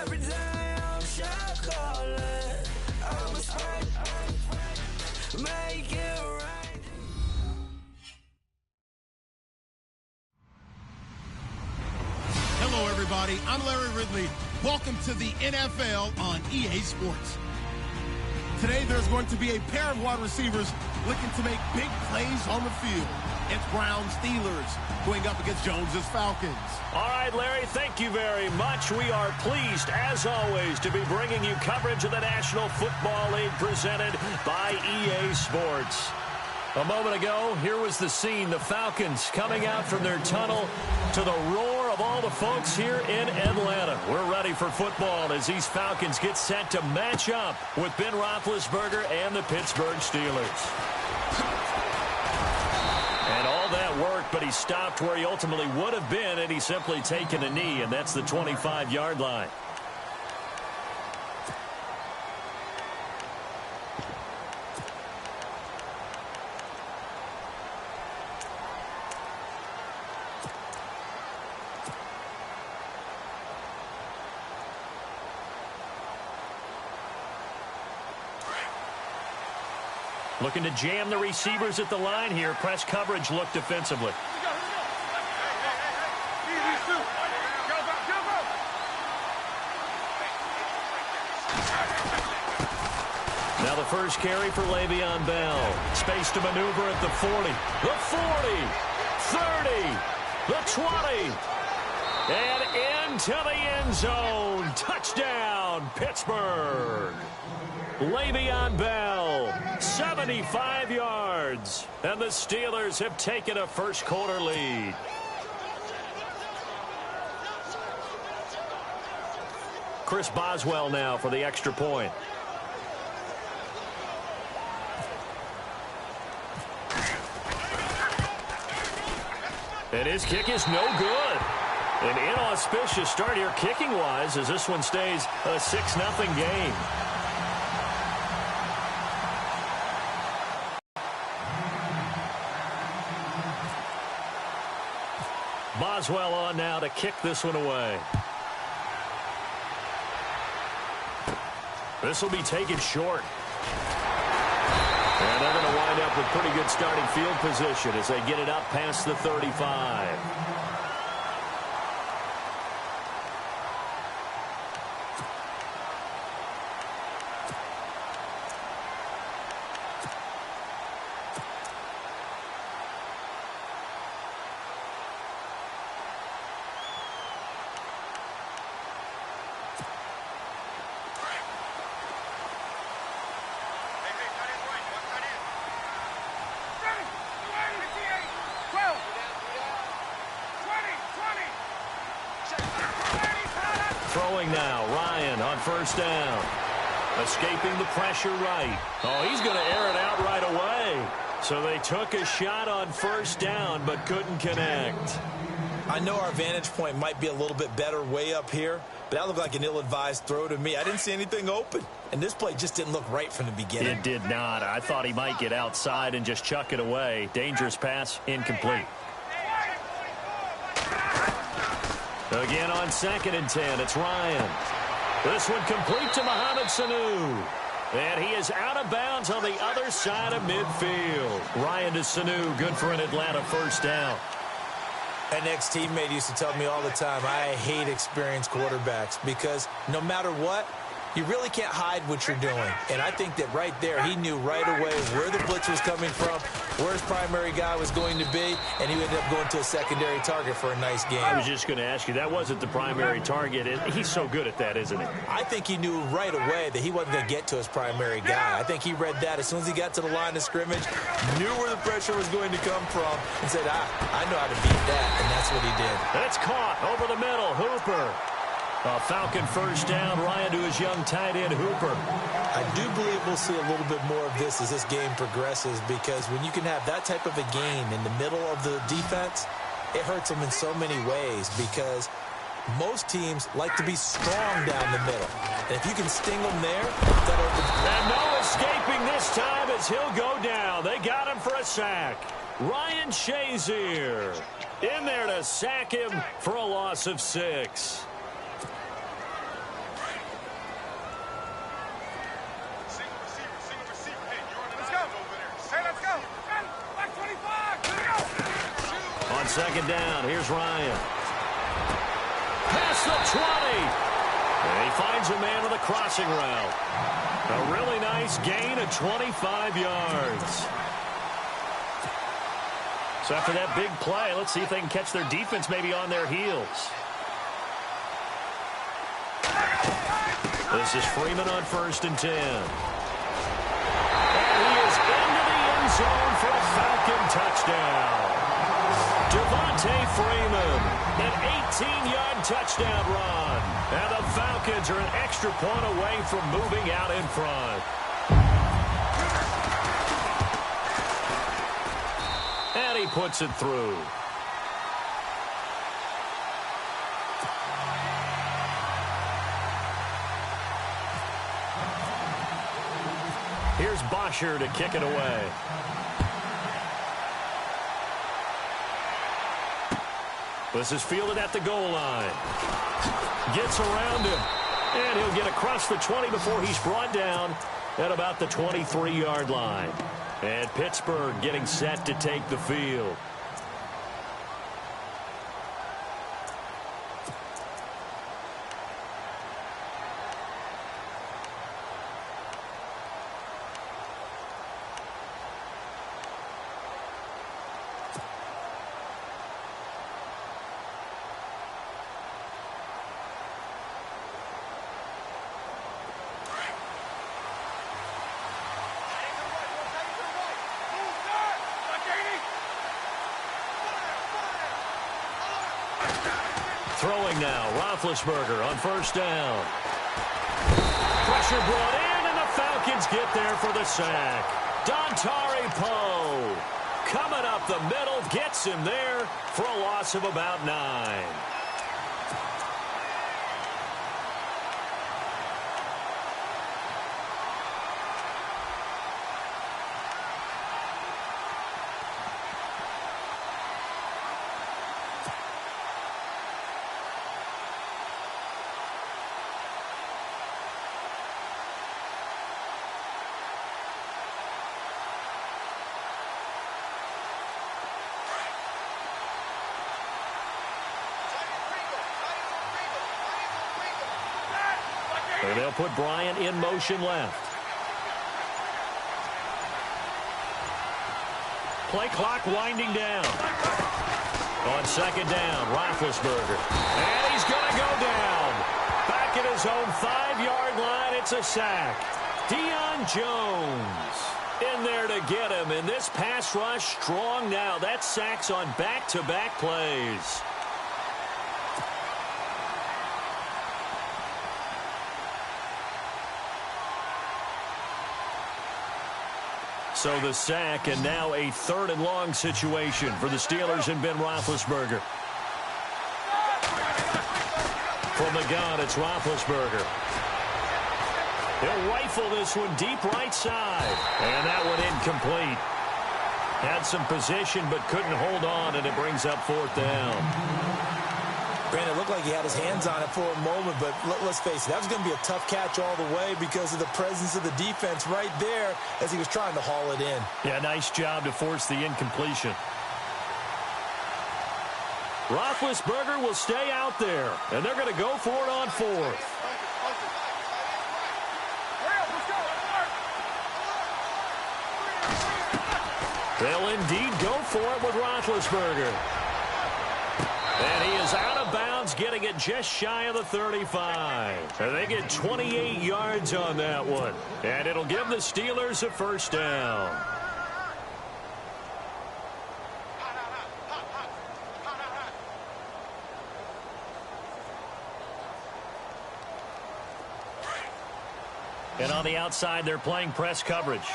Every day I'm shot calling. I'm a spring. Make it right. Hello, everybody. I'm Larry Ridley. Welcome to the NFL on EA Sports. Today, there's going to be a pair of wide receivers looking to make big plays on the field. It's Browns Steelers going up against Jones's Falcons. All right, Larry, thank you very much. We are pleased, as always, to be bringing you coverage of the National Football League presented by EA Sports. A moment ago, here was the scene. The Falcons coming out from their tunnel to the roar of all the folks here in Atlanta. We're ready for football as these Falcons get set to match up with Ben Roethlisberger and the Pittsburgh Steelers. And all that worked, but he stopped where he ultimately would have been had he simply taken a knee, and that's the 25-yard line. Looking to jam the receivers at the line here. Press coverage look defensively. Now the first carry for Le'Veon Bell. Space to maneuver at the 40. The 40. 30. The 20. And into the end zone. Touchdown, Pittsburgh. Le'Veon Bell, 75 yards. And the Steelers have taken a first-quarter lead. Chris Boswell now for the extra point. And his kick is no good. An inauspicious start here kicking-wise as this one stays a 6-0 game. Boswell on now to kick this one away. This will be taken short. And they're going to wind up with pretty good starting field position as they get it up past the 35. Throwing now, Ryan on first down. Escaping the pressure right. Oh, he's going to air it out right away. So they took a shot on first down, but couldn't connect. I know our vantage point might be a little bit better way up here, but that looked like an ill-advised throw to me. I didn't see anything open, and this play just didn't look right from the beginning. It did not. I thought he might get outside and just chuck it away. Dangerous pass, incomplete. Again on 2nd and 10, it's Ryan. This one complete to Mohamed Sanu. And he is out of bounds on the other side of midfield. Ryan to Sanu, good for an Atlanta first down. An ex-teammate used to tell me all the time, I hate experienced quarterbacks because no matter what, you really can't hide what you're doing. And I think that right there, he knew right away where the blitz was coming from, where his primary guy was going to be, and he ended up going to a secondary target for a nice game. I was just going to ask you, that wasn't the primary target. He's so good at that, isn't he? I think he knew right away that he wasn't going to get to his primary guy. I think he read that as soon as he got to the line of scrimmage, knew where the pressure was going to come from, and said, I know how to beat that, and that's what he did. That's caught over the middle. Hooper. A Falcon first down. Ryan to his young tight end, Hooper. I do believe we'll see a little bit more of this as this game progresses because when you can have that type of a gain in the middle of the defense, it hurts them in so many ways because most teams like to be strong down the middle. And if you can sting them there, that opens. And no escaping this time as he'll go down. They got him for a sack. Ryan Shazier. In there to sack him for a loss of 6. On second down, here's Ryan. Past the 20. And he finds a man on the crossing route. A really nice gain of 25 yards. So after that big play, let's see if they can catch their defense maybe on their heels. This is Freeman on 1st and 10. And he is into the end zone for a Falcon touchdown. Devontae Freeman, an 18-yard touchdown run. And the Falcons are an extra point away from moving out in front. And he puts it through. Here's Bosher to kick it away. This is fielded at the goal line. Gets around him. And he'll get across the 20 before he's brought down at about the 23-yard line. And Pittsburgh getting set to take the field. Throwing now, Roethlisberger on 1st down. Pressure brought in, and the Falcons get there for the sack. Dontari Poe coming up the middle, gets him there for a loss of about 9. And they'll put Bryant in motion left. Play clock winding down. On 2nd down, Roethlisberger. And he's going to go down. Back at his own 5-yard line, it's a sack. Deion Jones in there to get him. And this pass rush strong now. That's sacks on back-to-back plays. So the sack, and now a 3rd and long situation for the Steelers and Ben Roethlisberger. From the gun, it's Roethlisberger. He'll rifle this one deep right side. And that one incomplete. Had some position but couldn't hold on, and it brings up 4th down. Brandon, it looked like he had his hands on it for a moment, but let's face it, that was going to be a tough catch all the way because of the presence of the defense right there as he was trying to haul it in. Yeah, nice job to force the incompletion. Roethlisberger will stay out there, and they're going to go for it on 4th. They'll indeed go for it with Roethlisberger. And he is out of bounds, getting it just shy of the 35. And they get 28 yards on that one. And it'll give the Steelers a 1st down. And on the outside, they're playing press coverage.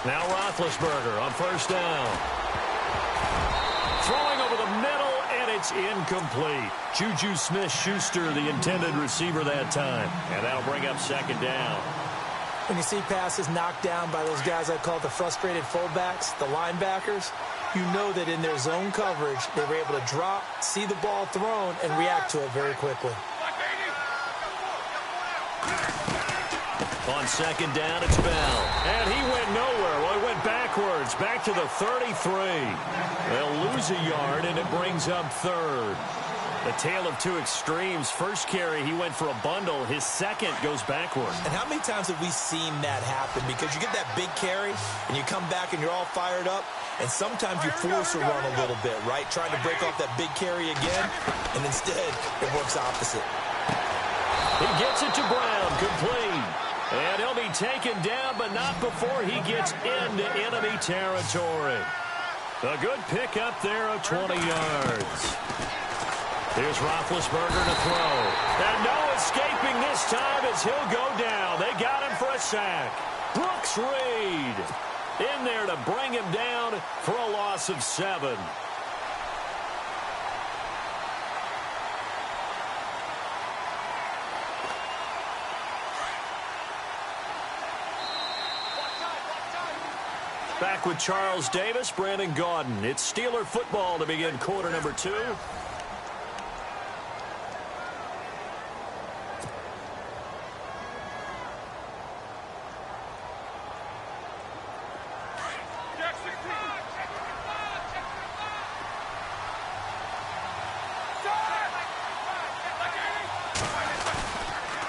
Now Roethlisberger on 1st down. Throwing over the middle, and it's incomplete. Juju Smith-Schuster, the intended receiver that time. And that'll bring up 2nd down. When you see passes knocked down by those guys I call the frustrated fullbacks, the linebackers, you know that in their zone coverage, they were able to drop, see the ball thrown, and react to it very quickly. On second down, it's Bell. And he went nowhere. Well, he went backwards, back to the 33. They'll lose a yard, and it brings up third. The tale of two extremes. First carry, he went for a bundle. His second goes backward. And how many times have we seen that happen? Because you get that big carry, and you come back, and you're all fired up, and sometimes you force a run a little bit, right? Trying to break off that big carry again, and instead, it works opposite. He gets it to Brown, complete. And he'll be taken down, but not before he gets into enemy territory. A good pickup there of 20 yards. Here's Roethlisberger to throw. And no escaping this time as he'll go down. They got him for a sack. Brooks Reed in there to bring him down for a loss of 7. Back with Charles Davis, Brandon Gaudin. It's Steeler football to begin quarter number 2.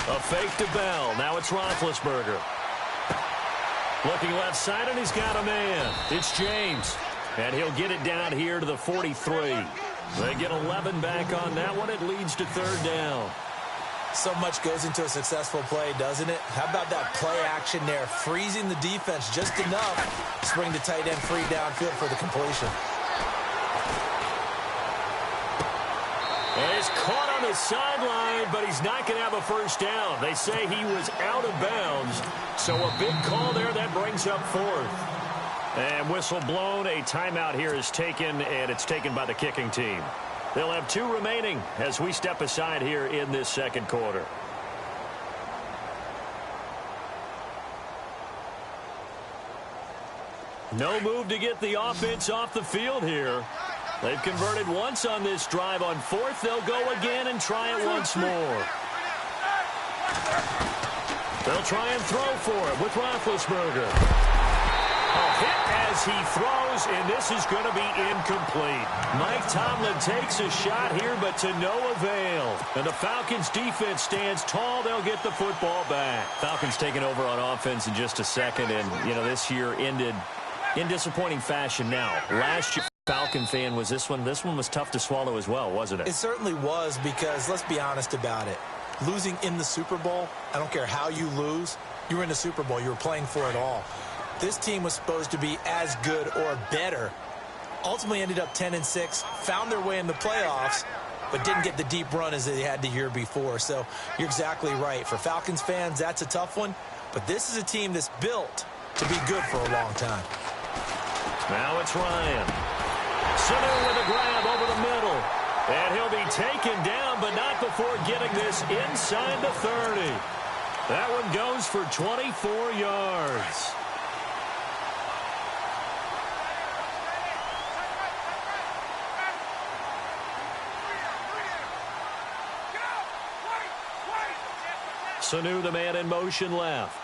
A fake to Bell. Now it's Roethlisberger. Looking left side, and he's got a man. It's James. And he'll get it down here to the 43. They get 11 back on that one. It leads to third down. So much goes into a successful play, doesn't it? How about that play action there? Freezing the defense just enough to bring the tight end free downfield for the completion. And he's caught on the sideline, but he's not going to have a first down. They say he was out of bounds. So a big call there that brings up fourth. And whistle blown. A timeout here is taken, and it's taken by the kicking team. They'll have 2 remaining as we step aside here in this second quarter. No move to get the offense off the field here. They've converted once on this drive. On fourth, they'll go again and try it once more. They'll try and throw for it with Roethlisberger. A hit as he throws, and this is going to be incomplete. Mike Tomlin takes a shot here, but to no avail. And the Falcons defense stands tall. They'll get the football back. Falcons taking over on offense in just a second, and, you know, this year ended in disappointing fashion now. Last year, Falcon fan, was this one was tough to swallow as well, wasn't it? It certainly was, because let's be honest about it. Losing in the Super Bowl, I don't care how you lose, you were in the Super Bowl, you were playing for it all. This team was supposed to be as good or better. Ultimately ended up 10-6, found their way in the playoffs, but didn't get the deep run as they had the year before. So you're exactly right. For Falcons fans, that's a tough one, but this is a team that's built to be good for a long time. Now it's Ryan. Sanu with a grab over the middle. And he'll be taken down, but not before getting this inside the 30. That one goes for 24 yards. Sanu, the man in motion left.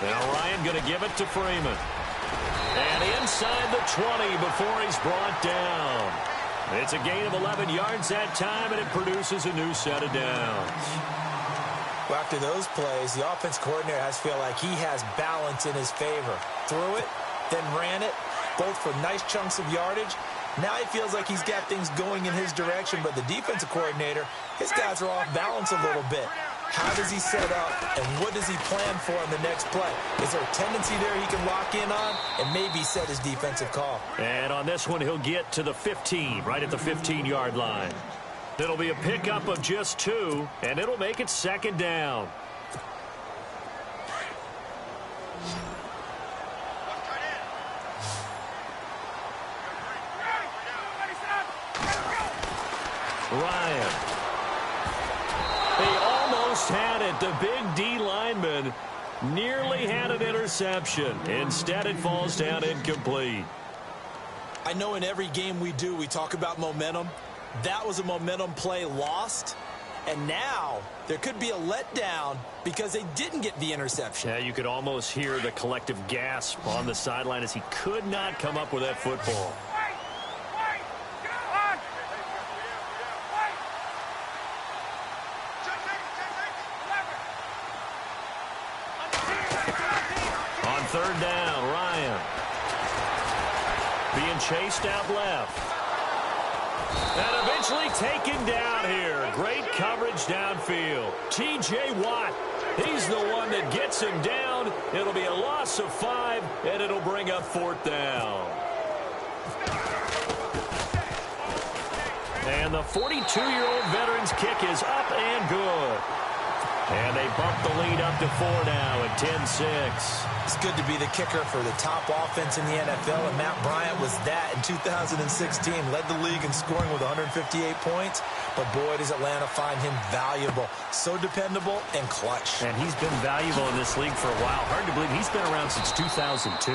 Now Ryan going to give it to Freeman. And inside the 20 before he's brought down. It's a gain of 11 yards that time, and it produces a new set of downs. Well, after those plays, the offense coordinator has to feel like he has balance in his favor. Threw it, then ran it, both for nice chunks of yardage. Now he feels like he's got things going in his direction, but the defensive coordinator, his guys are off balance a little bit. How does he set up, and what does he plan for in the next play? Is there a tendency there he can lock in on and maybe set his defensive call? And on this one, he'll get to the 15, right at the 15-yard line. It'll be a pickup of just 2, and it'll make it second down. Ryan. He almost had it. The big D lineman Nearly had an interception. Instead, it falls down incomplete. I know in every game we do, we talk about momentum. That was a momentum play lost. And now there could be a letdown because they didn't get the interception. Yeah, you could almost hear the collective gasp on the sideline as he could not come up with that football. On third down, Ryan. Being chased out left. And eventually taken down here. Great coverage downfield. T.J. Watt, he's the one that gets him down. It'll be a loss of 5, and it'll bring up fourth down. And the 42-year-old veteran's kick is up and good. And they bump the lead up to 4 now at 10-6. It's good to be the kicker for the top offense in the NFL, and Matt Bryant was that in 2016. Led the league in scoring with 158 points, but boy, does Atlanta find him valuable. So dependable and clutch. And he's been valuable in this league for a while. Hard to believe he's been around since 2002.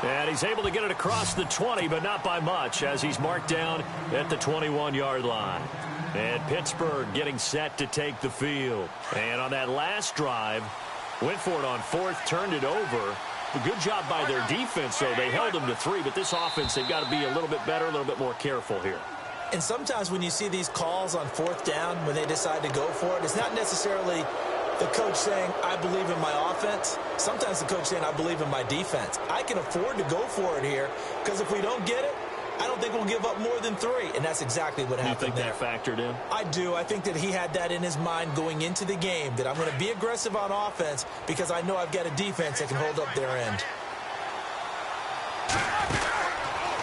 And he's able to get it across the 20, but not by much, as he's marked down at the 21-yard line. And Pittsburgh getting set to take the field. And on that last drive, went for it on fourth, turned it over. A good job by their defense, though. They held them to 3, but this offense, they've got to be a little bit better, a little bit more careful here. And sometimes when you see these calls on fourth down, when they decide to go for it, it's not necessarily the coach saying, I believe in my offense. Sometimes the coach saying, I believe in my defense. I can afford to go for it here, because if we don't get it, I don't think we'll give up more than 3, and that's exactly what happened there. You think that factored in? I do. I think that he had that in his mind going into the game, that I'm going to be aggressive on offense because I know I've got a defense that can hold up their end.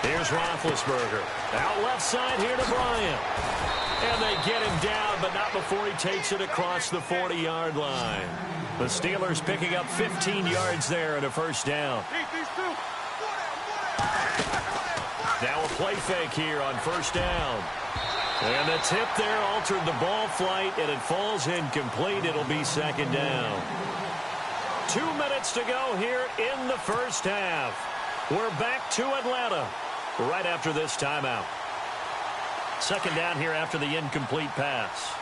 Here's Roethlisberger. Out left side here to Bryant. And they get him down, but not before he takes it across the 40-yard line. The Steelers picking up 15 yards there and a first down. Now a play fake here on first down. And the tip there altered the ball flight, and it falls incomplete. It'll be second down. 2 minutes to go here in the first half. We're back to Atlanta right after this timeout. Second down here after the incomplete pass.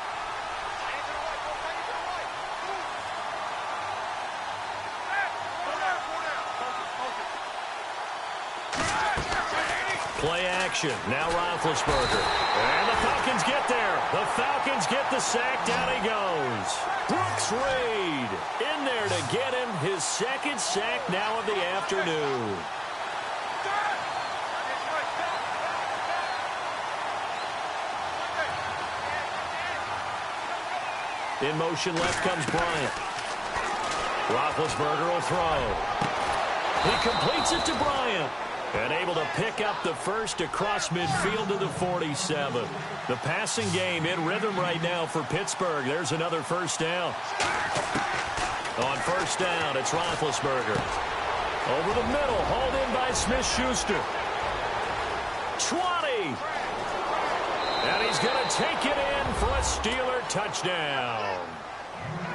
Play action. Now Roethlisberger. And the Falcons get there. The Falcons get the sack. Down he goes. Brooks Reed in there to get him his second sack now of the afternoon. In motion left comes Bryant. Roethlisberger will throw. He completes it to Bryant. And able to pick up the first across midfield to the 47. The passing game in rhythm right now for Pittsburgh. There's another first down. On first down, it's Roethlisberger. Over the middle, hauled in by Smith-Schuster. 20. And he's going to take it in for a Steeler touchdown.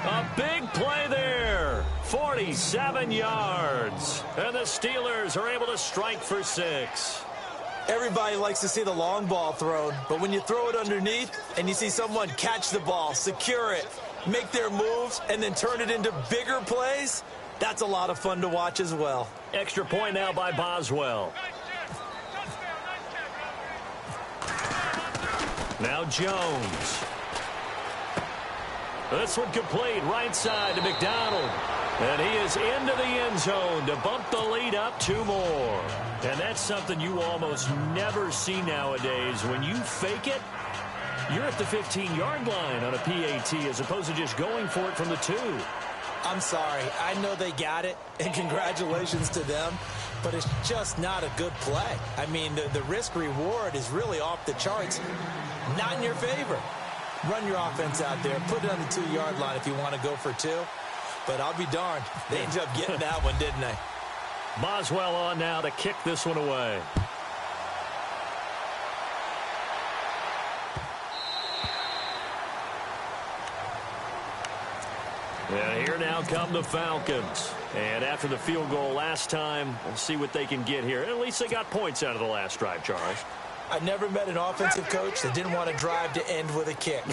A big play there. 47 yards. And the Steelers are able to strike for 6. Everybody likes to see the long ball thrown, but when you throw it underneath and you see someone catch the ball, secure it, make their moves, and then turn it into bigger plays, that's a lot of fun to watch as well. Extra point now by Boswell. Now Jones. This one complete, right side to McDonald. And he is into the end zone to bump the lead up 2 more. And that's something you almost never see nowadays. When you fake it, you're at the 15-yard line on a PAT as opposed to just going for it from the 2. I'm sorry. I know they got it, and congratulations to them, but it's just not a good play. I mean, the risk-reward is really off the charts. Not in your favor. Run your offense out there. Put it on the 2-yard line if you want to go for 2. But I'll be darned. They ended up getting that one, didn't they? Boswell on now to kick this one away. And here now come the Falcons. And after the field goal last time, we'll see what they can get here. At least they got points out of the last drive, Charles. I never met an offensive coach that didn't want to drive to end with a kick.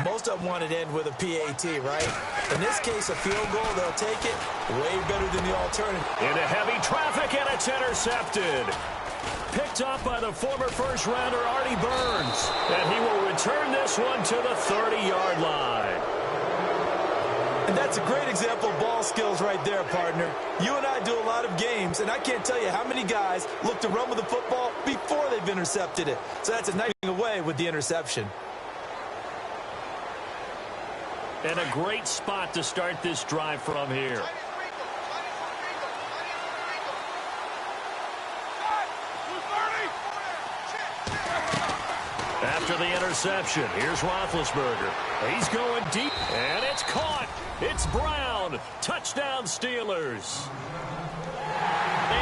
Most of them wanted to end with a PAT, right? In this case, a field goal, they'll take it way better than the alternative. Into heavy traffic, and it's intercepted. Picked off by the former first-rounder, Artie Burns. And he will return this one to the 30-yard line. And that's a great example of ball skills right there, partner. You and I do a lot of games, and I can't tell you how many guys look to run with the football before they've intercepted it. So that's a nice away with the interception. And a great spot to start this drive from here. After the interception, here's Roethlisberger. He's going deep, and it's caught. It's Brown. Touchdown, Steelers.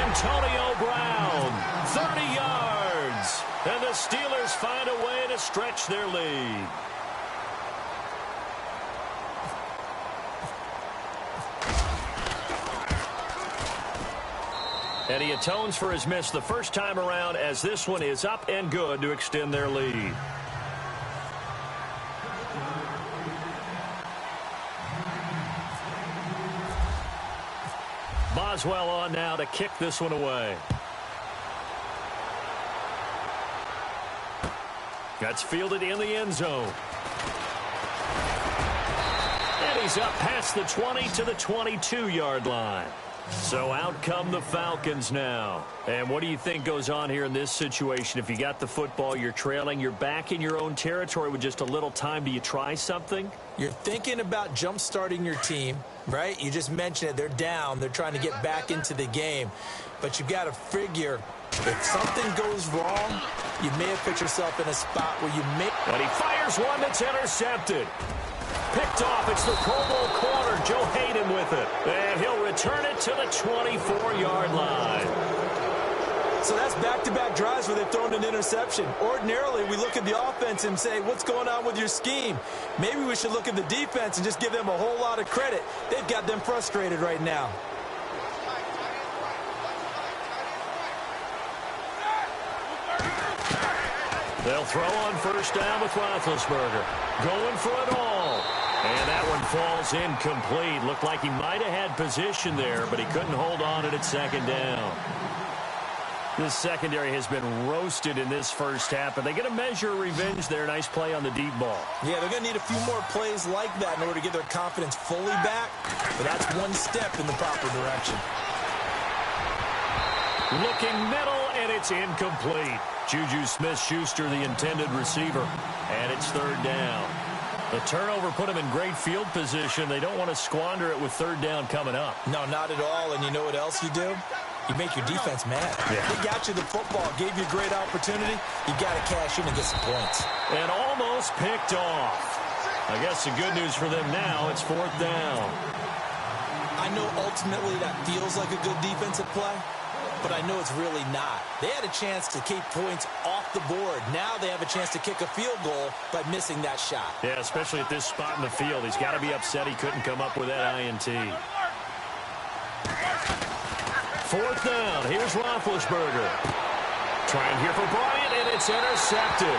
Antonio Brown, 30 yards. And the Steelers find a way to stretch their lead. And he atones for his miss the first time around, as this one is up and good to extend their lead. Boswell on now to kick this one away. That's fielded in the end zone. And he's up past the 20 to the 22-yard line. So out come the Falcons now. And what do you think goes on here in this situation? If you got the football, you're trailing, you're back in your own territory with just a little time. Do you try something? You're thinking about jump-starting your team, right? You just mentioned it. They're down. They're trying to get back into the game. But you've got to figure if something goes wrong, you may have put yourself in a spot where you may... But he fires one that's intercepted. Picked off. It's the Pro Bowl corner, Joe Hayden, with it. And he'll return it to the 24-yard line. So that's back-to-back drives where they've thrown an interception. Ordinarily, we look at the offense and say, what's going on with your scheme? Maybe we should look at the defense and just give them a whole lot of credit. They've got them frustrated right now. They'll throw on first down with Roethlisberger. Going for it all. And that one falls incomplete. Looked like he might have had position there, but he couldn't hold on at second down. This secondary has been roasted in this first half, but they get a measure of revenge there. Nice play on the deep ball. Yeah, they're going to need a few more plays like that in order to get their confidence fully back, but that's one step in the proper direction. Looking middle, and it's incomplete. Juju Smith-Schuster, the intended receiver, and it's third down. The turnover put them in great field position. They don't want to squander it with third down coming up. No, not at all, and you know what else you do? You make your defense mad. Yeah. They got you the football, gave you a great opportunity. You got to cash in and get some points. And almost picked off. I guess the good news for them now, it's fourth down. I know ultimately that feels like a good defensive play, but I know it's really not. They had a chance to keep points off the board. Now they have a chance to kick a field goal by missing that shot. Yeah, especially at this spot in the field. He's got to be upset he couldn't come up with that INT. Fourth down. Here's Roethlisberger. Trying here for Bryant, and it's intercepted.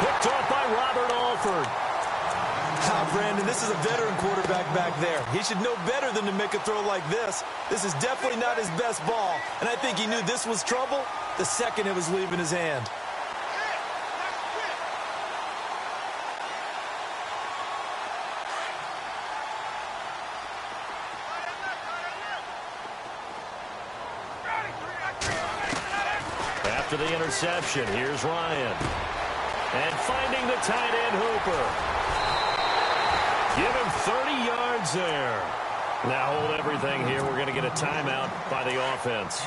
Picked off by Robert Alford. Brandon, this is a veteran quarterback back there. He should know better than to make a throw like this. This is definitely not his best ball, and I think he knew this was trouble the second it was leaving his hand. After the interception, here's Ryan. And finding the tight end Hooper. Give him 30 yards there. Now hold everything here. We're going to get a timeout by the offense,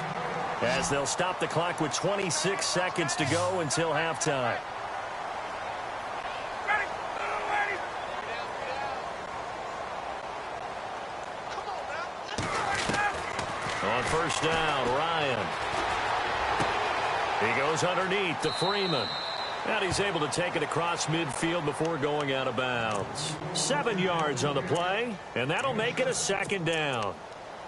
as they'll stop the clock with 26 seconds to go until halftime. On first down, Ryan. He goes underneath to Freeman. And he's able to take it across midfield before going out of bounds. 7 yards on the play, and that'll make it a 2nd down.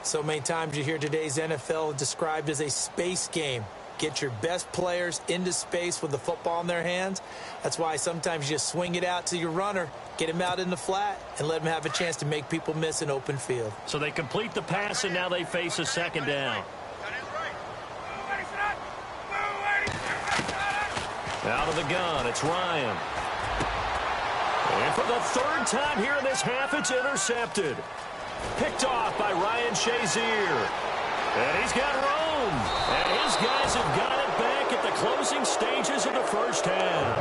So many times you hear today's NFL described as a space game. Get your best players into space with the football in their hands. That's why sometimes you just swing it out to your runner, get him out in the flat, and let him have a chance to make people miss an open field. So they complete the pass, and now they face a 2nd down. Out of the gun, it's Ryan. And for the 3rd time here in this half, it's intercepted. Picked off by Ryan Shazier. And he's got room. And his guys have got it back at the closing stages of the 1st half.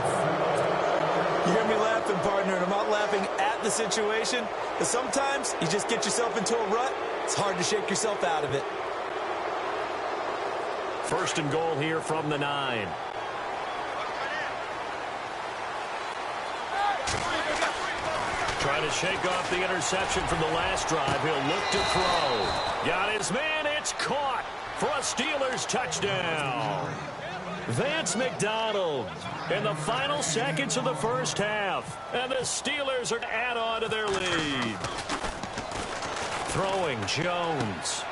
You hear me laughing, partner, and I'm not laughing at the situation. But sometimes you just get yourself into a rut. It's hard to shake yourself out of it. 1st and goal here from the 9. Trying to shake off the interception from the last drive. He'll look to throw. Got his man. It's caught for a Steelers touchdown. Vance McDonald in the final seconds of the 1st half. And the Steelers are to add on to their lead. Throwing Jones.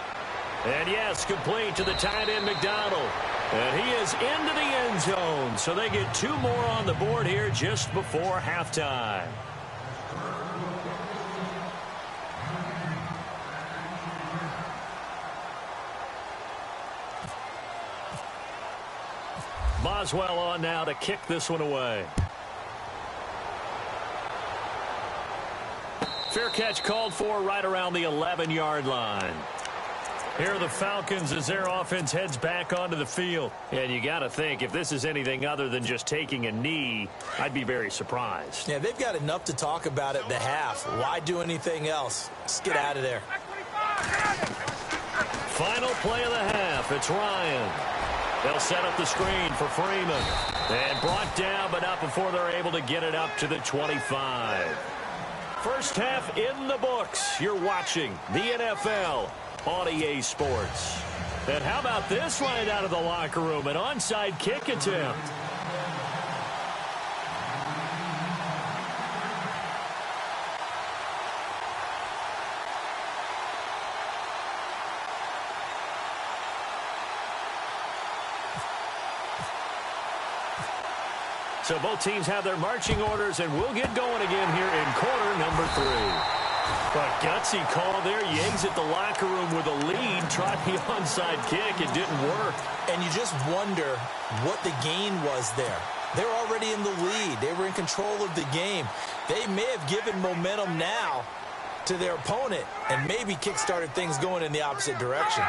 And yes, complete to the tight end McDonald. And he is into the end zone. So they get 2 more on the board here just before halftime. Boswell on now to kick this one away. Fair catch called for right around the 11-yard line. Here are the Falcons as their offense heads back onto the field. And you got to think, if this is anything other than just taking a knee, I'd be very surprised. Yeah, they've got enough to talk about at the half. Why do anything else? Just get out of there. Final play of the half. It's Ryan. They'll set up the screen for Freeman. And brought down, but not before they're able to get it up to the 25. 1st half in the books. You're watching the NFL on EA Sports. And how about this right out of the locker room? An onside kick attempt. So both teams have their marching orders, and we'll get going again here in quarter number 3. But gutsy call there. You exit the locker room with a lead. Tried the onside kick. It didn't work. And you just wonder what the gain was there. They're already in the lead. They were in control of the game. They may have given momentum now to their opponent and maybe kick-started things going in the opposite direction.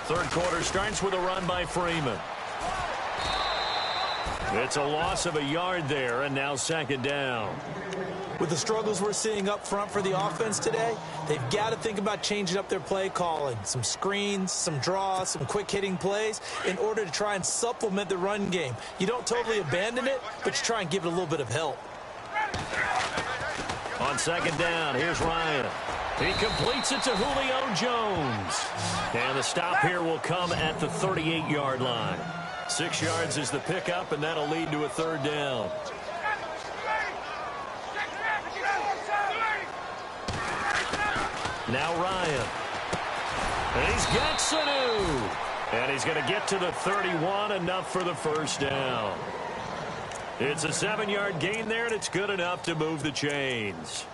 3rd quarter starts with a run by Freeman. It's a loss of a yard there, and now 2nd down. With the struggles we're seeing up front for the offense today, they've got to think about changing up their play calling. Some screens, some draws, some quick-hitting plays in order to try and supplement the run game. You don't totally abandon it, but you try and give it a little bit of help. On 2nd down, here's Ryan. He completes it to Julio Jones. And the stop here will come at the 38-yard line. 6 yards is the pickup, and that'll lead to a 3rd down. Now Ryan. And he's got Sanu. And he's going to get to the 31, enough for the 1st down. It's a 7-yard gain there, and it's good enough to move the chains.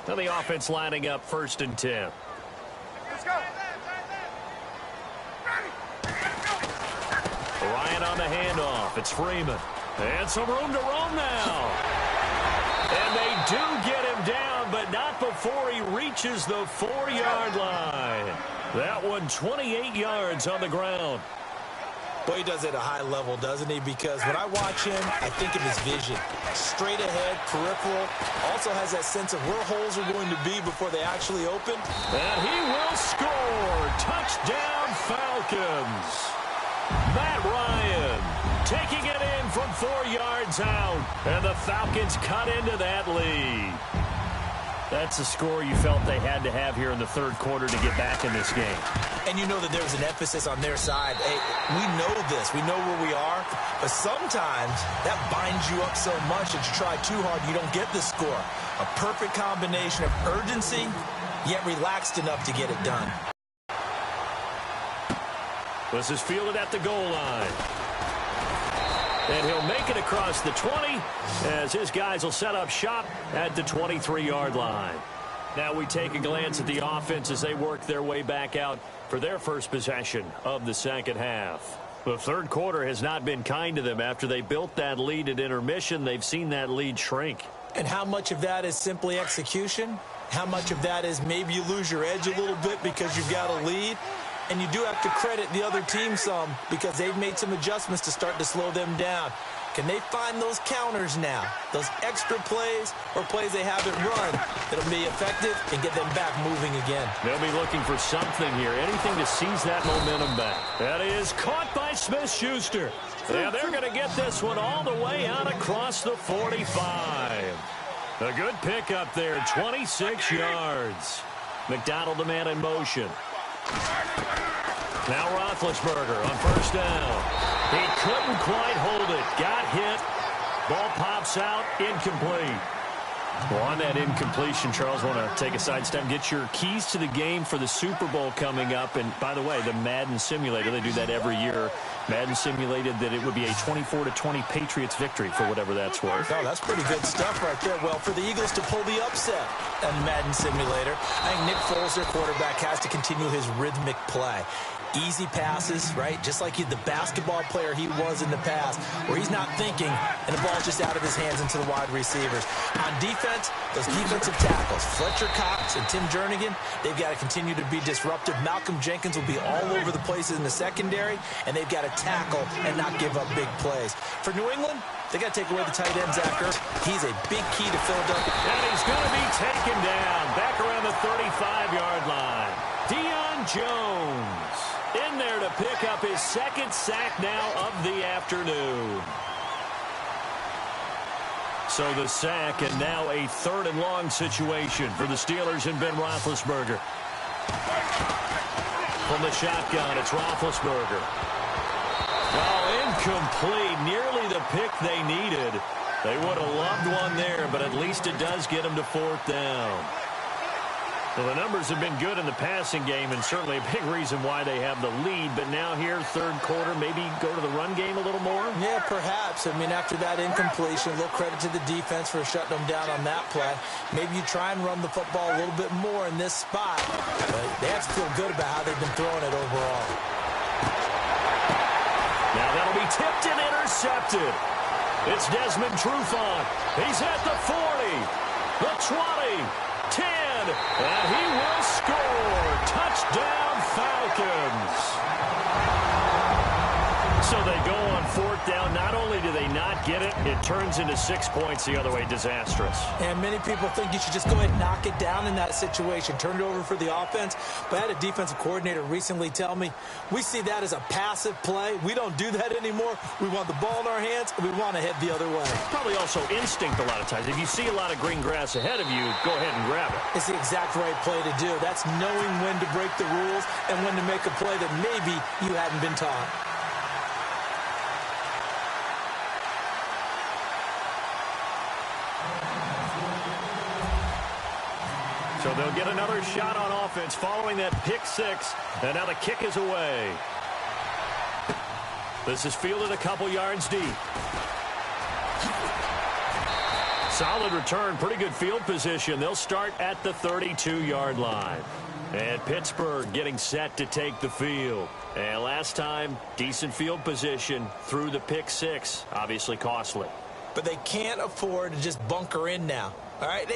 Now the offense lining up 1st and 10. Let's go. Ryan on the handoff. It's Freeman. And some room to roam now. And they do get him down, but not before he reaches the 4-yard line. That one 28 yards on the ground. Boy, he does it at a high level, doesn't he? Because when I watch him, I think of his vision. Straight ahead, peripheral. Also has that sense of where holes are going to be before they actually open. And he will score. Touchdown, Falcons. Matt Ryan taking it in from 4 yards out. And the Falcons cut into that lead. The That's a score you felt they had to have here in the third quarter to get back in this game. And you know that there was an emphasis on their side. Hey, we know this. We know where we are. But sometimes that binds you up so much that you try too hard, you don't get the score. A perfect combination of urgency, yet relaxed enough to get it done. This is fielded at the goal line. And he'll make it across the 20 as his guys will set up shop at the 23-yard line. Now we take a glance at the offense as they work their way back out for their first possession of the second half. The third quarter has not been kind to them. After they built that lead at intermission, they've seen that lead shrink. And how much of that is simply execution? How much of that is maybe you lose your edge a little bit because you've got a lead? And you do have to credit the other team some because they've made some adjustments to start to slow them down. Can they find those counters now, those extra plays or plays they haven't run that'll be effective and get them back moving again? They'll be looking for something here, anything to seize that momentum back. That is caught by Smith-Schuster. Yeah, they're going to get this one all the way out across the 45. A good pickup there, 26 yards. McDonald the man in motion. Now Roethlisberger on first down. He couldn't quite hold it. Got hit. Ball pops out. Incomplete. Well, on that incompletion, Charles, want to take a sidestep, get your keys to the game for the Super Bowl coming up. And by the way, the Madden simulator, they do that every year. Madden simulated that it would be a 24-20 Patriots victory for whatever that's worth. Oh, that's pretty good stuff right there. Well, for the Eagles to pull the upset on Madden simulator, I think Nick Foles, their quarterback, has to continue his rhythmic play. Easy passes, right? Just like the basketball player he was in the past, where he's not thinking and the ball's just out of his hands into the wide receivers. On defense, those defensive tackles, Fletcher Cox and Tim Jernigan, they've got to continue to be disruptive. Malcolm Jenkins will be all over the place in the secondary, and they've got to tackle and not give up big plays. For New England, they got to take away the tight end, Zach Ertz. He's a big key to Philadelphia. And he's going to be taken down back around the 35-yard line. Deion Jones in there to pick up his second sack now of the afternoon. So the sack, and now a third and long situation for the Steelers and Ben Roethlisberger. From the shotgun, it's Roethlisberger. Oh, incomplete. Nearly the pick they needed. They would have loved one there, but at least it does get them to fourth down. Well, the numbers have been good in the passing game, and certainly a big reason why they have the lead. But now here, third quarter, maybe go to the run game a little more? Yeah, perhaps. I mean, after that incompletion, a little credit to the defense for shutting them down on that play. Maybe you try and run the football a little bit more in this spot. But they have to feel good about how they've been throwing it overall. Now that'll be tipped and intercepted. It's Desmond Trufant. He's at the 40, the 20, 10, and he will score. Touchdown, Falcons. So they go on fourth down. Not only do they not get it, it turns into 6 points the other way. Disastrous. And many people think you should just go ahead and knock it down in that situation. Turn it over for the offense. But I had a defensive coordinator recently tell me, we see that as a passive play. We don't do that anymore. We want the ball in our hands, and we want to head the other way. Probably also instinct a lot of times. If you see a lot of green grass ahead of you, go ahead and grab it. It's the exact right play to do. That's knowing when to break the rules and when to make a play that maybe you hadn't been taught. So they'll get another shot on offense following that pick six. And now the kick is away. This is fielded a couple yards deep. Solid return, pretty good field position. They'll start at the 32-yard line. And Pittsburgh getting set to take the field. And last time, decent field position through the pick six. Obviously costly. But they can't afford to just bunker in now. All right,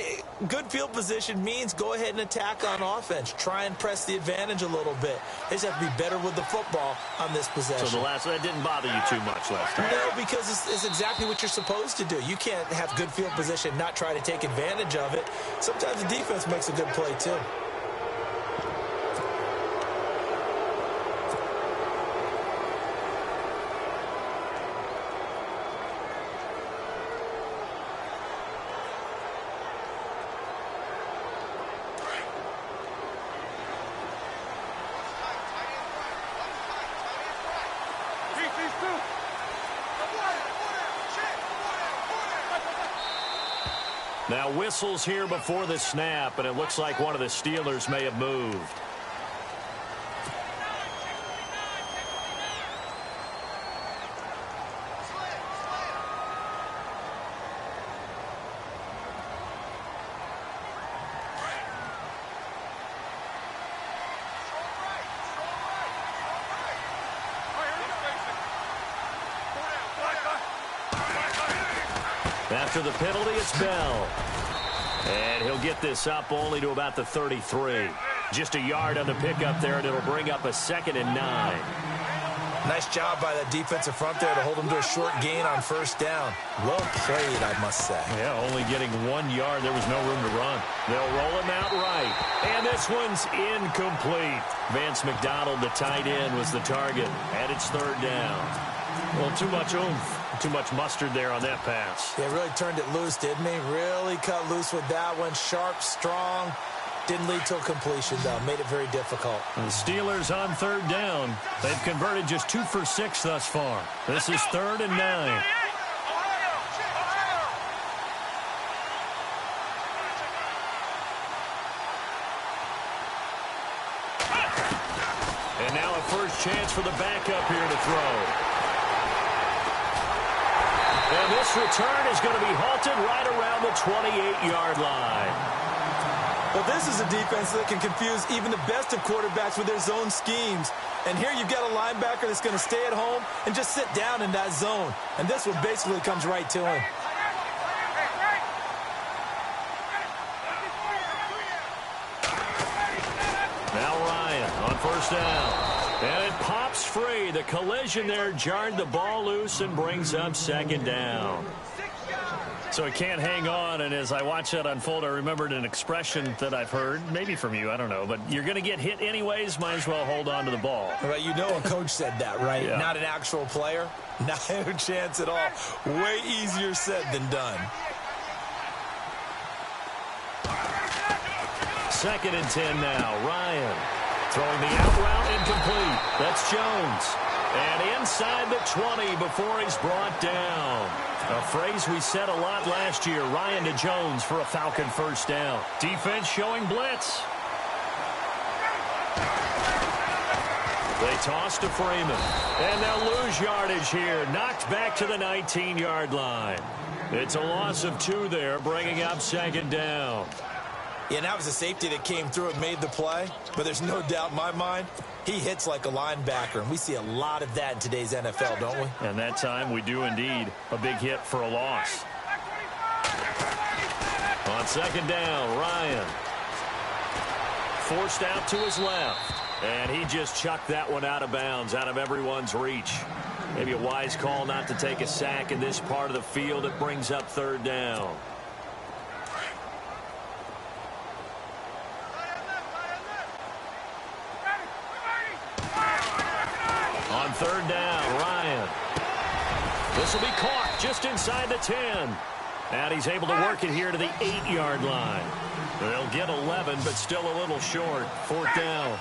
good field position means go ahead and attack on offense. Try and press the advantage a little bit. They just have to be better with the football on this possession. So that didn't bother you too much last time? No, because it's exactly what you're supposed to do. You can't have good field position and not try to take advantage of it. Sometimes the defense makes a good play, too. Now whistles here before the snap, and it looks like one of the Steelers may have moved. After the penalty, it's Bell. And he'll get this up only to about the 33. Just a yard on the pickup there, and it'll bring up a 2nd and 9. Nice job by the defensive front there to hold him to a short gain on 1st down. Well played, I must say. Yeah, only getting 1 yard. There was no room to run. They'll roll him out right. And this one's incomplete. Vance McDonald, the tight end, was the target. And it's 3rd down. Well, too much oomph. Too much mustard there on that pass. Yeah, really turned it loose, didn't he? Really cut loose with that one. Sharp, strong. Didn't lead to a completion, though. Made it very difficult. The Steelers on 3rd down. They've converted just 2 for 6 thus far. This is 3rd and 9. And now a first chance for the backup here to throw. And this return is going to be halted right around the 28-yard line. Well, this is a defense that can confuse even the best of quarterbacks with their zone schemes. And here you've got a linebacker that's going to stay at home and just sit down in that zone. And this one basically comes right to him. Now Ryan on 1st down. And it pops free. The collision there jarred the ball loose and brings up 2nd down. So it can't hang on, and as I watch that unfold, I remembered an expression that I've heard, maybe from you, I don't know, but you're going to get hit anyways, might as well hold on to the ball. Well, you know a coach said that, right? Yeah. Not an actual player. Not a chance at all. Way easier said than done. 2nd and 10 now. Ryan throwing the out route, incomplete. That's Jones. And inside the 20 before he's brought down. A phrase we said a lot last year. Ryan to Jones for a Falcon 1st down. Defense showing blitz. They toss to Freeman. And they'll lose yardage here. Knocked back to the 19-yard line. It's a loss of 2 there, bringing up 2nd down. Yeah, and that was a safety that came through and made the play. But there's no doubt in my mind, he hits like a linebacker. And we see a lot of that in today's NFL, don't we? And that time we do indeed. A big hit for a loss. On 2nd down, Ryan. Forced out to his left. And he just chucked that one out of bounds, out of everyone's reach. Maybe a wise call not to take a sack in this part of the field. It brings up 3rd down. On 3rd down, Ryan. This will be caught just inside the 10. And he's able to work it here to the 8-yard line. They'll get 11, but still a little short. 4th down.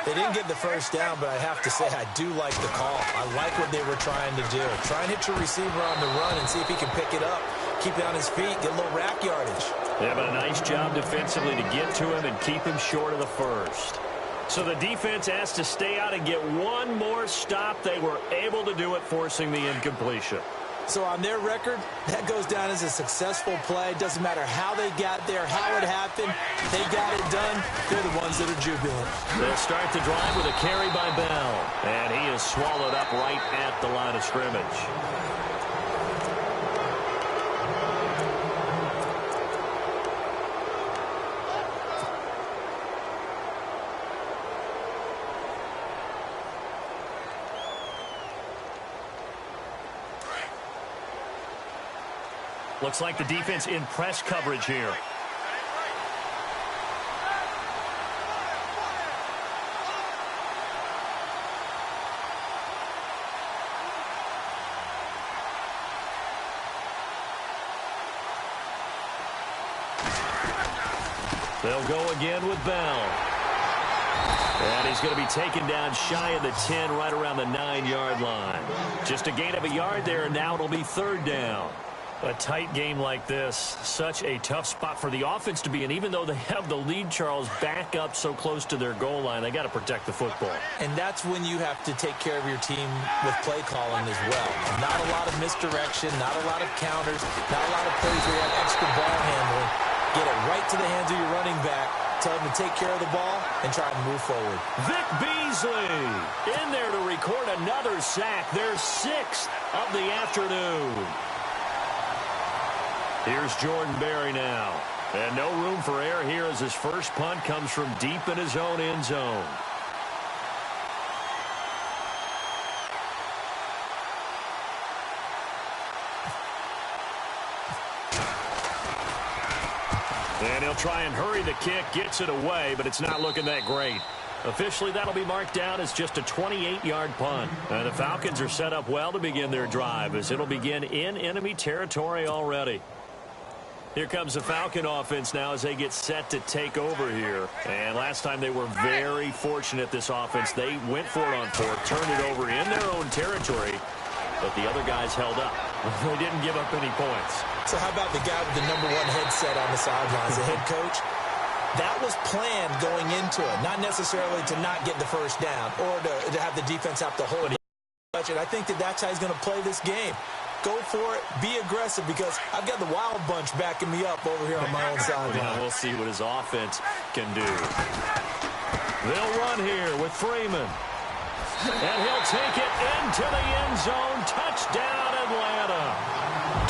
They didn't get the 1st down, but I have to say I do like the call. I like what they were trying to do. Try and hit your receiver on the run and see if he can pick it up. Keep it on his feet, get a little rack yardage. Yeah, but a nice job defensively to get to him and keep him short of the 1st. So the defense has to stay out and get one more stop. They were able to do it, forcing the incompletion. So on their record, that goes down as a successful play. Doesn't matter how they got there, how it happened. They got it done. They're the ones that are jubilant. They'll start the drive with a carry by Bell. And he is swallowed up right at the line of scrimmage. Looks like the defense in press coverage here. They'll go again with Bell. And he's going to be taken down shy of the 10, right around the 9-yard line. Just a gain of a yard there, and now it'll be 3rd down. A tight game like this, such a tough spot for the offense to be in. Even though they have the lead, Charles, back up so close to their goal line, they got to protect the football. And that's when you have to take care of your team with play calling as well. Not a lot of misdirection, not a lot of counters, not a lot of plays where you have extra ball handling. Get it right to the hands of your running back. Tell him to take care of the ball and try and move forward. Vic Beasley in there to record another sack. Their 6th of the afternoon. Here's Jordan Berry now. And no room for error here as his first punt comes from deep in his own end zone. And he'll try and hurry the kick, gets it away, but it's not looking that great. Officially, that'll be marked down as just a 28-yard punt. And the Falcons are set up well to begin their drive as it'll begin in enemy territory already. Here comes the Falcon offense now as they get set to take over here. And last time they were very fortunate, this offense. They went for it on 4th, turned it over in their own territory, but the other guys held up. They didn't give up any points. So how about the guy with the #1 headset on the sidelines, the head coach? That was planned going into it, not necessarily to not get the first down or to have the defense have to hold it. I think that's how he's going to play this game. Go for it. Be aggressive because I've got the Wild Bunch backing me up over here on my own sideline. Yeah, we'll see what his offense can do. They'll run here with Freeman. And he'll take it into the end zone. Touchdown, Atlanta.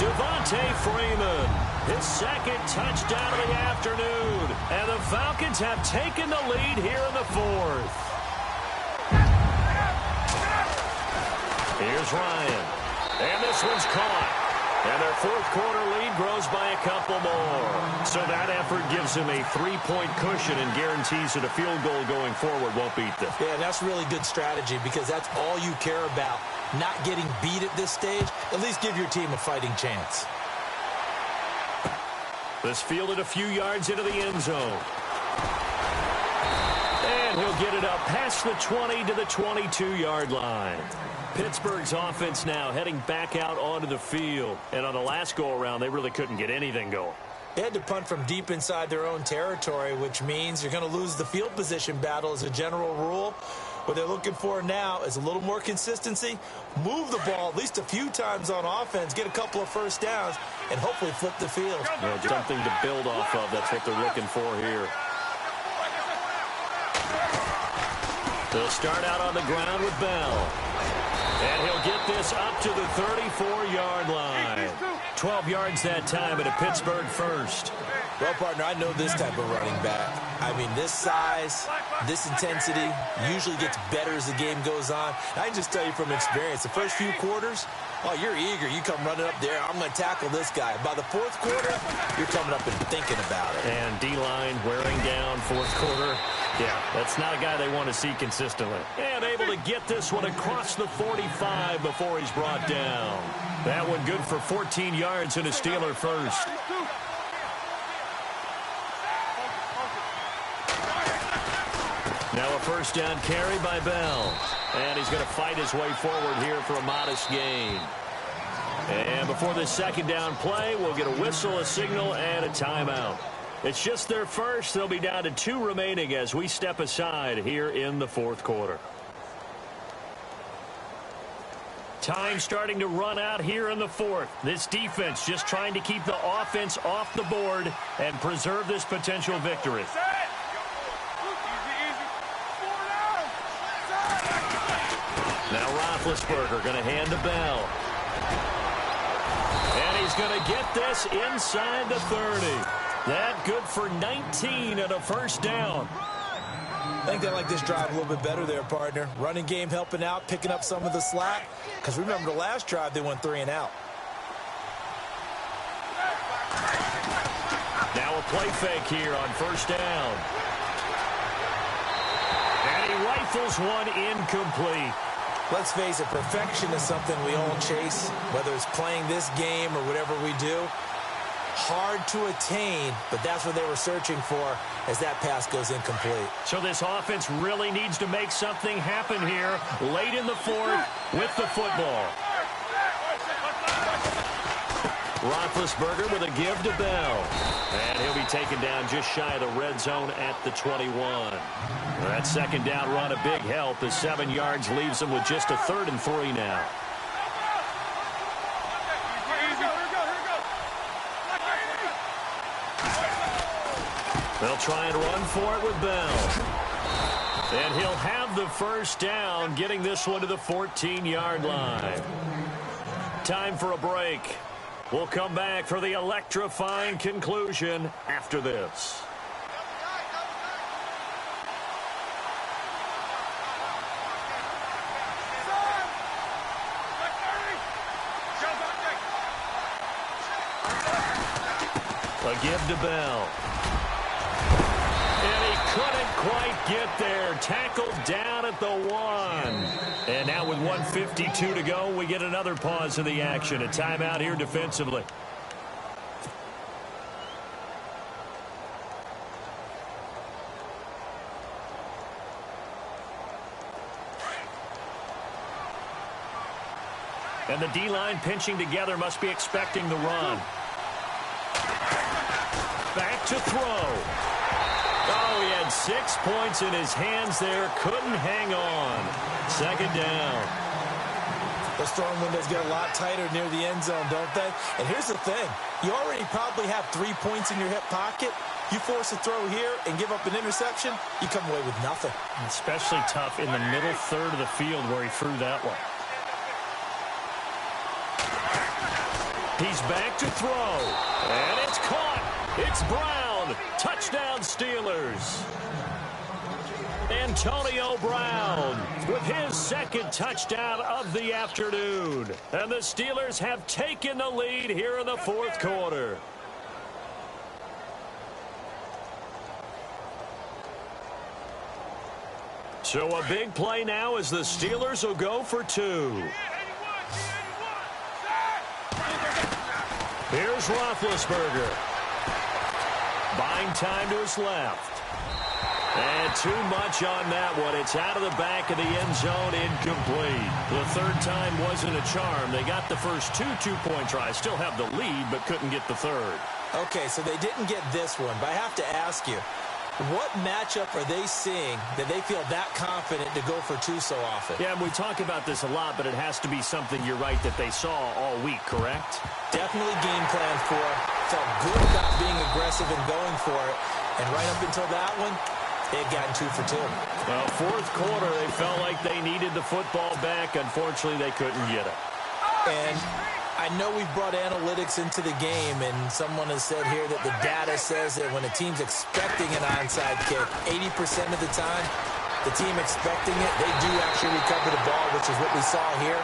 Devontae Freeman, his 2nd touchdown of the afternoon. And the Falcons have taken the lead here in the 4th. Here's Ryan. And this one's caught. And their 4th quarter lead grows by a couple more. So that effort gives them a 3-point cushion and guarantees that a field goal going forward won't beat them. Yeah, that's really good strategy because that's all you care about. Not getting beat at this stage. At least give your team a fighting chance. This fielded a few yards into the end zone. And he'll get it up past the 20 to the 22-yard line. Pittsburgh's offense now heading back out onto the field. And on the last go-around, they really couldn't get anything going. They had to punt from deep inside their own territory, which means you're going to lose the field position battle as a general rule. What they're looking for now is a little more consistency, move the ball at least a few times on offense, get a couple of first downs, and hopefully flip the field. Well, something to build off of. That's what they're looking for here. They'll start out on the ground with Bell. And he'll get this up to the 34-yard line. 12 yards that time at a Pittsburgh first. Well, partner, I know this type of running back. I mean, this size, this intensity usually gets better as the game goes on. I can just tell you from experience, the first few quarters, oh, you're eager. You come running up there, I'm going to tackle this guy. By the 4th quarter, you're coming up and thinking about it. And D-line wearing down 4th quarter. Yeah, that's not a guy they want to see consistently. And able to get this one across the 45 before he's brought down. That one good for 14 yards and a Steeler first. Now a first down carry by Bell. And he's going to fight his way forward here for a modest gain. And before this 2nd down play, we'll get a whistle, a signal, and a timeout. It's just their first. They'll be down to 2 remaining as we step aside here in the 4th quarter. Time starting to run out here in the 4th. This defense just trying to keep the offense off the board and preserve this potential victory. Now Roethlisberger going to hand to Bell. And he's going to get this inside the 30. That good for 19 and a first down. I think they like this drive a little bit better there, partner. Running game helping out, picking up some of the slack. Because remember the last drive, they went 3 and out. Now a play fake here on first down. And he rifles one incomplete. Let's face it, perfection is something we all chase, whether it's playing this game or whatever we do. Hard to attain, but that's what they were searching for as that pass goes incomplete. So this offense really needs to make something happen here late in the 4th with the football. Roethlisberger with a give to Bell. And he'll be taken down just shy of the red zone at the 21. That second down run a big help. The 7 yards leaves them with just a 3rd and 3 now. They'll try and run for it with Bell. And he'll have the first down, getting this one to the 14-yard line. Time for a break. We'll come back for the electrifying conclusion after this. A give to Bell. And he couldn't quite get there. Tackled down at the 1. And now with 1:52 to go, we get another pause in the action. A timeout here defensively. And the D-line pinching together, must be expecting the run. Back to throw. Oh, he had 6 points in his hands there. Couldn't hang on. Second down. Those throwing windows get a lot tighter near the end zone, don't they? And here's the thing. You already probably have 3 points in your hip pocket. You force a throw here and give up an interception, you come away with nothing. Especially tough in the middle third of the field where he threw that one. He's back to throw. And it's caught. It's Brown. Touchdown Steelers. Antonio Brown with his second touchdown of the afternoon. And the Steelers have taken the lead here in the 4th quarter. So a big play now as the Steelers will go for 2. Here's Roethlisberger. Buying time to his left. And too much on that one. It's out of the back of the end zone, incomplete. The 3rd time wasn't a charm. They got the first 2 two-point tries. Still have the lead, but couldn't get the 3rd. Okay, so they didn't get this one, but I have to ask you, what matchup are they seeing that they feel that confident to go for 2 so often? Yeah, we talk about this a lot, but it has to be something, you're right, that they saw all week, correct? Definitely game plan for it. Felt good about being aggressive and going for it. And right up until that one, they had gotten 2 for 2. Well, 4th quarter, they felt like they needed the football back. Unfortunately, they couldn't get it. And I know we've brought analytics into the game, and someone has said here that the data says that when a team's expecting an onside kick, 80% of the time, the team expecting it, they do actually recover the ball, which is what we saw here.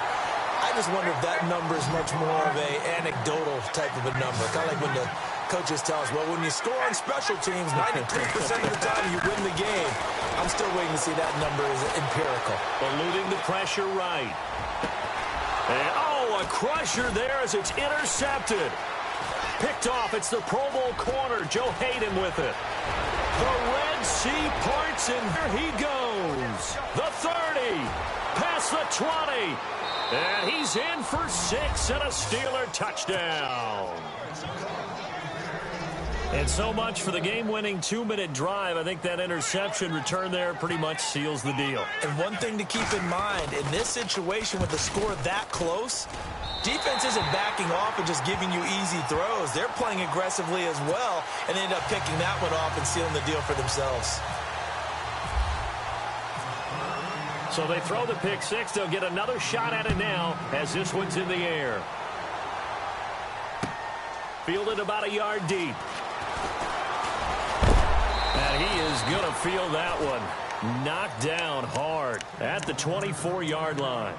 I just wonder if that number is much more of a anecdotal type of a number. Kind of like when the coaches tell us, well, when you score on special teams, 93% of the time you win the game. I'm still waiting to see that number is empirical. Eluding the pressure right. And, a crusher there as it's intercepted. Picked off. It's the Pro Bowl corner. Joe Hayden with it. The Red Sea parts, and here he goes. The 30. Past the 20. And he's in for 6 and a Steeler touchdown. And so much for the game-winning 2-minute drive. I think that interception return there pretty much seals the deal. And one thing to keep in mind, in this situation with the score that close, defense isn't backing off and just giving you easy throws. They're playing aggressively as well and end up picking that one off and sealing the deal for themselves. So they throw the pick 6. They'll get another shot at it now as this one's in the air. Fielded about a yard deep. And he is going to field that one. Knocked down hard at the 24-yard line.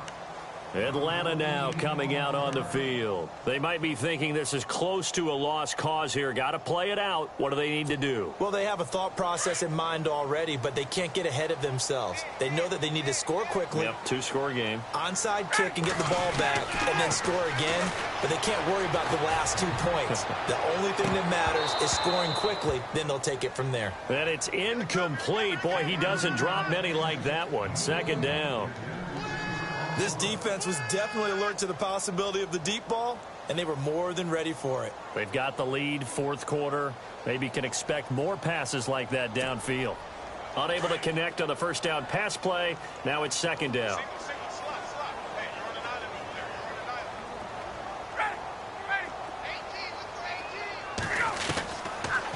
Atlanta now coming out on the field. They might be thinking this is close to a lost cause here. Got to play it out. What do they need to do? Well, they have a thought process in mind already, but they can't get ahead of themselves. They know that they need to score quickly. Yep, 2-score game. Onside kick and get the ball back and then score again, but they can't worry about the last 2 points. The only thing that matters is scoring quickly, then they'll take it from there. And it's incomplete. Boy, he doesn't drop many like that one. Second down. This defense was definitely alert to the possibility of the deep ball, and they were more than ready for it. They've got the lead, fourth quarter. Maybe can expect more passes like that downfield. Unable to connect on the first down pass play. Now it's second down.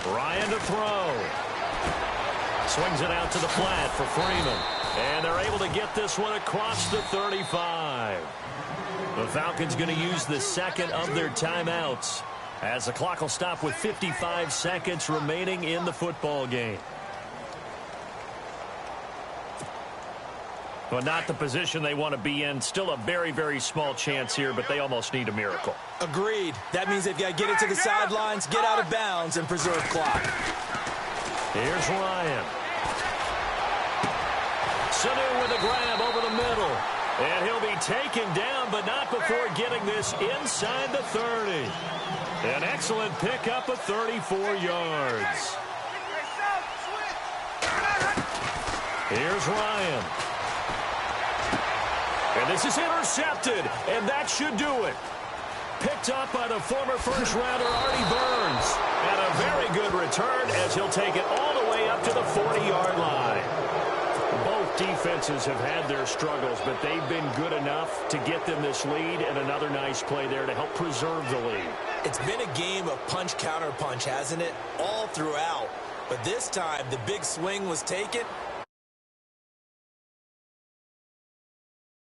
Ryan to throw. Swings it out to the flat for Freeman. And they're able to get this one across the 35. The Falcons going to use the second of their timeouts as the clock will stop with 55 seconds remaining in the football game. Well, not the position they want to be in. Still a very, very small chance here, but they almost need a miracle. Agreed. That means they've got to get it to the sidelines, get out of bounds, and preserve clock. Here's Ryan. Sanu with a grab over the middle. And he'll be taken down, but not before getting this inside the 30. An excellent pickup of 34 yards. Here's Ryan. And this is intercepted, and that should do it. Picked up by the former first-rounder Artie Burns. And a very good return as he'll take it all the way up to the 40-yard line. Both defenses have had their struggles, but they've been good enough to get them this lead, and another nice play there to help preserve the lead. It's been a game of punch-counter-punch, hasn't it? All throughout. But this time, the big swing was taken,